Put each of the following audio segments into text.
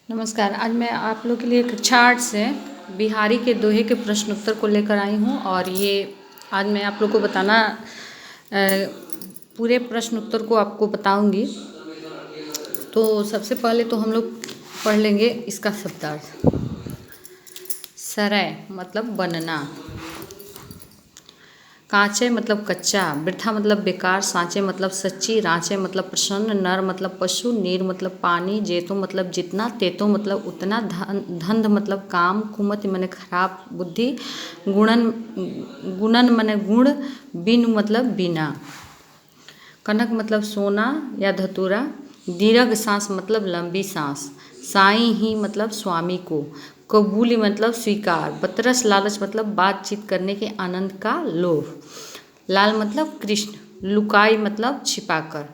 नमस्कार। आज मैं आप लोग के लिए कक्षा 8 से बिहारी के दोहे के प्रश्न उत्तर को लेकर आई हूँ और ये आज मैं आप लोग को बताना पूरे प्रश्न उत्तर को आपको बताऊंगी। तो सबसे पहले तो हम लोग पढ़ लेंगे इसका शब्दार्थ। सरय मतलब बनना, कांचे मतलब कच्चा, वृथा मतलब बेकार, सांचे मतलब सच्ची, रांचे मतलब प्रसन्न, नर मतलब पशु, नीर मतलब पानी, जेतो मतलब जितना, तेतो मतलब उतना, धंध मतलब काम, कुमति मने खराब बुद्धि, गुणन मने गुण, बिनु मतलब बिना, कनक मतलब सोना या धतूरा, दीर्घ सांस मतलब लंबी सांस, साई ही मतलब स्वामी को, कबूली मतलब स्वीकार, बतरस लालच मतलब बातचीत करने के आनंद का लोभ, लाल मतलब कृष्ण, लुकाई मतलब छिपाकर,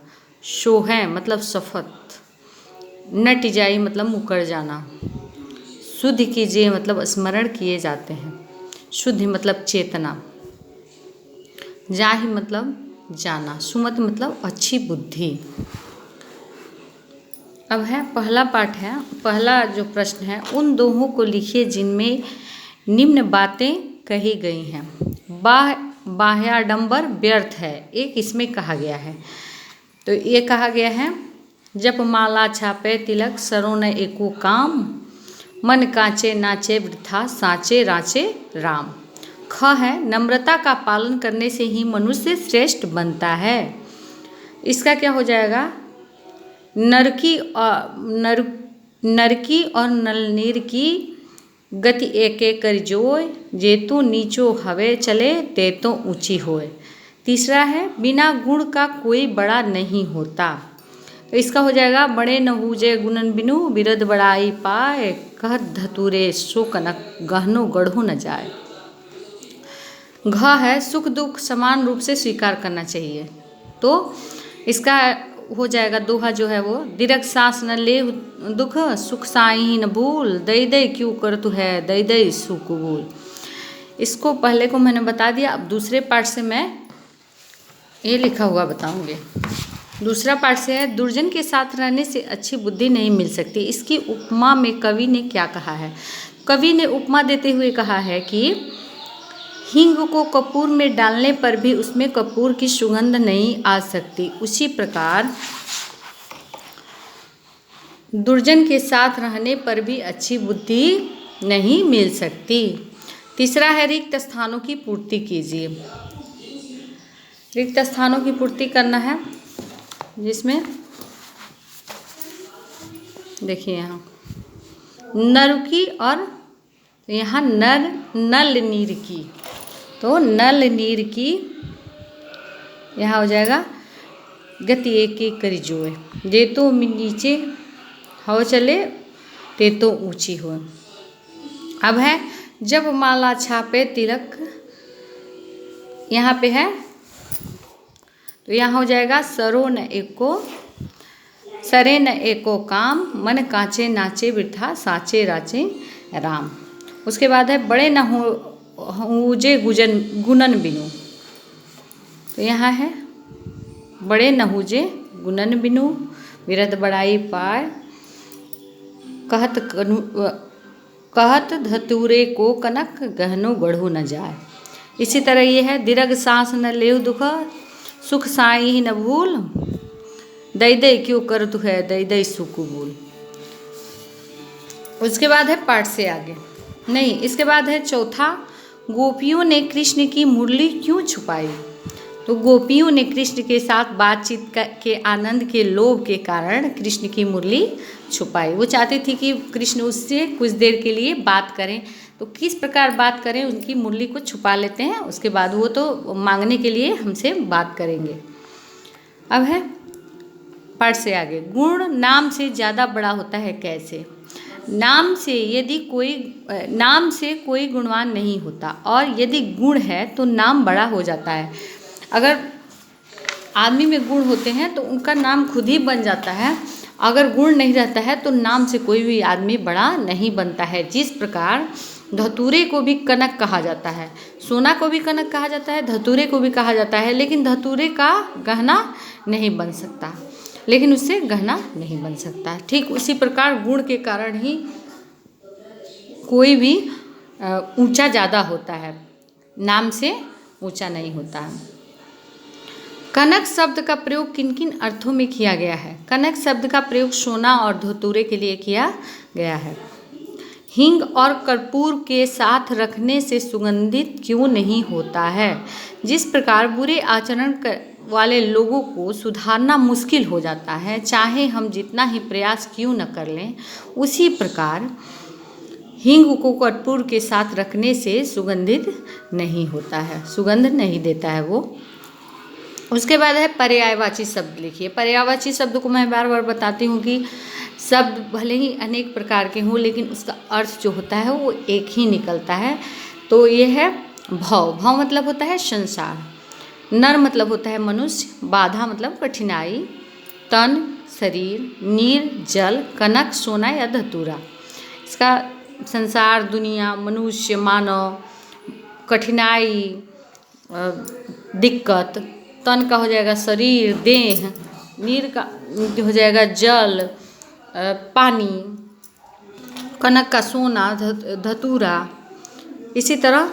शोहै मतलब शपथ, नटिजाई मतलब मुकर जाना, शुद्ध कीजिए मतलब स्मरण किए जाते हैं, शुद्ध मतलब चेतना, जाहि मतलब जाना, सुमत मतलब अच्छी बुद्धि। अब है पहला पाठ है, पहला जो प्रश्न है, उन दोहों को लिखिए जिनमें निम्न बातें कही गई हैं। बाह्याडंबर व्यर्थ है, एक इसमें कहा गया है। तो ये कहा गया है, जप माला छापे तिलक सरो न एको काम, मन कांचे नाचे वृथा सांचे राचे राम। ख है, नम्रता का पालन करने से ही मनुष्य श्रेष्ठ बनता है। इसका क्या हो जाएगा, नरकी और नलनीर की गति एक एक कर जोय, जेतु नीचो हवे चले तेतो ऊंची होए। तीसरा है, बिना गुण का कोई बड़ा नहीं होता। तो इसका हो जाएगा, बड़े न हूजे गुणन बिनु बिरद बड़ाई पाए, कहत धतूरे सो कनक गहनो गढ़ो न जाए। घ है, सुख दुख समान रूप से स्वीकार करना चाहिए। तो इसका हो जाएगा दोहा जो है वो, दीर्घ सांस न ले दुख सुख साई न भूल, दई दई क्यों करतु है दई दई सुख कबूल। इसको पहले को मैंने बता दिया, अब दूसरे पार्ट से मैं ये लिखा हुआ बताऊंगी। दूसरा पार्ट से है, दुर्जन के साथ रहने से अच्छी बुद्धि नहीं मिल सकती। इसकी उपमा में कवि ने क्या कहा है। कवि ने उपमा देते हुए कहा है कि हींग को कपूर में डालने पर भी उसमें कपूर की सुगंध नहीं आ सकती, उसी प्रकार दुर्जन के साथ रहने पर भी अच्छी बुद्धि नहीं मिल सकती। तीसरा है, रिक्त स्थानों की पूर्ति कीजिए। रिक्त स्थानों की पूर्ति करना है, जिसमें देखिए यहाँ नरुकी और यहाँ नल नीर की, तो नल नीर की यहाँ हो जाएगा गति एक एक करी जोए, जे तो नीचे हो चले ते तो ऊंची हो। अब है, जब माला छापे तिलक, यहाँ पे है तो यहाँ हो जाएगा, सरो न एको सरे न एको काम, मन कांचे नाचे वृथा साचे राचे राम। उसके बाद है, बड़े न हूजे गुणन बिनु। तो यहाँ है, बड़े न हूजे गुणन बिनु विरद बड़ाई पाए, कहत धतूरे को कनक गहनो गढ़ो न जाए। इसी तरह ये है, दीर्घ सांस न लेव दुख सुख साई ही न भूल, दई दई क्यों करतु है दई दई सुख कबूल। उसके बाद है पाठ से आगे नहीं, इसके बाद है चौथा, गोपियों ने कृष्ण की मुरली क्यों छुपाई। तो गोपियों ने कृष्ण के साथ बातचीत के आनंद के लोभ के कारण कृष्ण की मुरली छुपाई। वो चाहती थी कि कृष्ण उससे कुछ देर के लिए बात करें, तो किस प्रकार बात करें, उनकी मुरली को छुपा लेते हैं, उसके बाद वो तो मांगने के लिए हमसे बात करेंगे। अब है पाठ से आगे, गुण नाम से ज़्यादा बड़ा होता है कैसे। नाम से कोई गुणवान नहीं होता, और यदि गुण है तो नाम बड़ा हो जाता है। अगर आदमी में गुण होते हैं तो उनका नाम खुद ही बन जाता है, अगर गुण नहीं रहता है तो नाम से कोई भी आदमी बड़ा नहीं बनता है। जिस प्रकार धतूरे को भी कनक कहा जाता है, सोना को भी कनक कहा जाता है, धतूरे को भी कहा जाता है, लेकिन धतूरे का गहना नहीं बन सकता। लेकिन उससे गहना नहीं बन सकता। ठीक उसी प्रकार गुण के कारण ही कोई भी ऊंचा ज़्यादा होता है, नाम से ऊंचा नहीं होता है। कनक शब्द का प्रयोग किन किन अर्थों में किया गया है? कनक शब्द का प्रयोग सोना और धतूरे के लिए किया गया है। हींग और कर्पूर के साथ रखने से सुगंधित क्यों नहीं होता है? जिस प्रकार बुरे आचरण वाले लोगों को सुधारना मुश्किल हो जाता है, चाहे हम जितना ही प्रयास क्यों न कर लें, उसी प्रकार हींग को कर्पूर के साथ रखने से सुगंधित नहीं होता है, सुगंध नहीं देता है वो। उसके बाद है पर्यायवाची शब्द लिखिए। पर्यायवाची शब्द को मैं बार बार बताती हूँ कि शब्द भले ही अनेक प्रकार के हों, लेकिन उसका अर्थ जो होता है वो एक ही निकलता है। तो ये है भव। भव मतलब होता है संसार, नर मतलब होता है मनुष्य, बाधा मतलब कठिनाई, तन शरीर, नीर जल, कनक सोना या धतूरा। इसका संसार, दुनिया, मनुष्य, मानव, कठिनाई, दिक्कत, तन का हो जाएगा शरीर देह, नीर का हो जाएगा जल पानी, कनक का सोना धतूरा। इसी तरह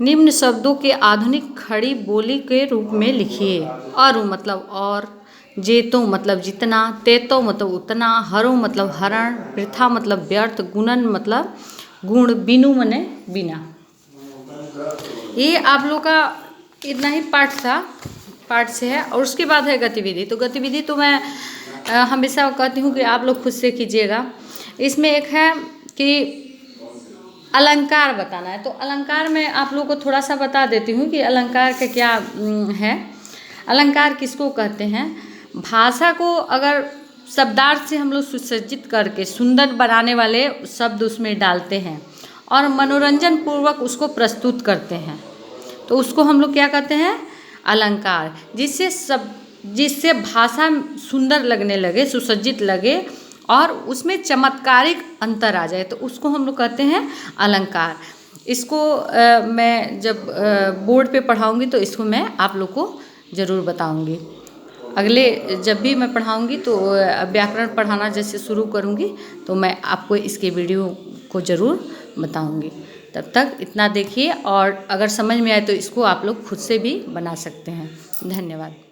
निम्न शब्दों के आधुनिक खड़ी बोली के रूप में लिखिए। अरु मतलब और, जेतो मतलब जितना, तेतो मतलब उतना, हरो मतलब हरण, वृथा मतलब व्यर्थ, गुणन मतलब गुण, बिनु मने बिना। ये आप लोग का इतना ही पाठ से है। और उसके बाद है गतिविधि। तो गतिविधि तो मैं हमेशा कहती हूँ कि आप लोग खुद से कीजिएगा। इसमें एक है कि अलंकार बताना है। तो अलंकार में आप लोगों को थोड़ा सा बता देती हूँ कि अलंकार का क्या है। अलंकार किसको कहते हैं? भाषा को अगर शब्दार्थ से हम लोग सुसज्जित करके सुंदर बनाने वाले शब्द उसमें डालते हैं और मनोरंजन पूर्वक उसको प्रस्तुत करते हैं, तो उसको हम लोग क्या कहते हैं? अलंकार। जिससे भाषा सुंदर लगने लगे, सुसज्जित लगे और उसमें चमत्कारिक अंतर आ जाए, तो उसको हम लोग कहते हैं अलंकार। इसको मैं जब बोर्ड पे पढ़ाऊँगी तो इसको मैं आप लोग को ज़रूर बताऊँगी। अगले जब भी मैं पढ़ाऊँगी तो व्याकरण पढ़ाना जैसे शुरू करूँगी तो मैं आपको इसके वीडियो को ज़रूर बताऊँगी। तब तक इतना देखिए, और अगर समझ में आए तो इसको आप लोग खुद से भी बना सकते हैं। धन्यवाद।